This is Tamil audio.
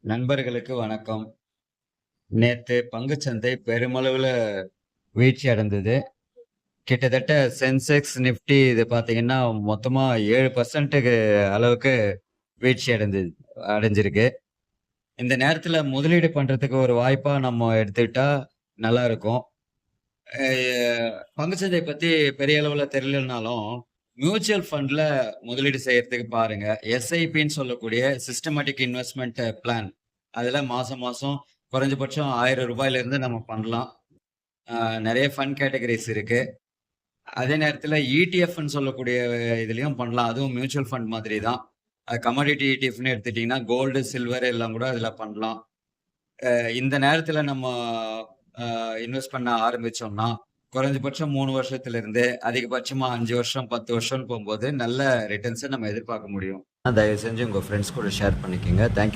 நண்பர்களுக்கு வணக்கம். நேத்து பங்குச்சந்தை பெருமளவுல வீழ்ச்சி அடைந்தது. கிட்டத்தட்ட சென்செக்ஸ், நிஃப்டி இது பார்த்தீங்கன்னா, மொத்தமா 7% அளவுக்கு வீழ்ச்சி அடைஞ்சிருக்கு. இந்த நேரத்துல முதலீடு பண்றதுக்கு ஒரு வாய்ப்பா நம்ம எடுத்துக்கிட்டா நல்லா இருக்கும். அ பங்குச்சந்தை பத்தி பெரிய அளவுல தெரியலனாலும், மியூச்சுவல் ஃபண்ட்ல முதலீடு செய்யறதுக்கு பாருங்க. எஸ்ஐபின்னு சொல்லக்கூடிய சிஸ்டமேட்டிக் இன்வெஸ்ட்மென்ட் பிளான். அதுல மாசம் மாசம் குறைஞ்சபட்சம் ரூ. 1000 நம்ம பண்ணலாம். அ நெறைய ஃபண்ட் கேட்டகரிஸ் இருக்கு. அதே நேரத்துல இடிஎஃப்ன்னு சொல்லக்கூடிய இதுலயும் பண்ணலாம். அதுவும் மியூச்சுவல் ஃபண்ட் மாதிரி தான். கமாடிட்டி இடிஎஃப்ன்னு எடுத்துட்டீங்கன்னா, கோல்டு, சில்வர் எல்லாம் கூட அதுல பண்ணலாம். இந்த நேரத்துல நம்ம அ இன்வெஸ்ட் பண்ண ஆரம்பிச்சோம்னா, குறைஞ்சபட்சம் 3 வருஷத்திலிருந்து அதிகபட்சமா 5 வருஷம், 10 வருஷம்னு போம்போது நல்ல ரிட்டர்ன்ஸ நம்ம எதிர்பார்க்க முடியும். தயவு செஞ்சு உங்க ஃப்ரெண்ட்ஸ் கூட ஷேர் பண்ணிக்கங்க. Thank you.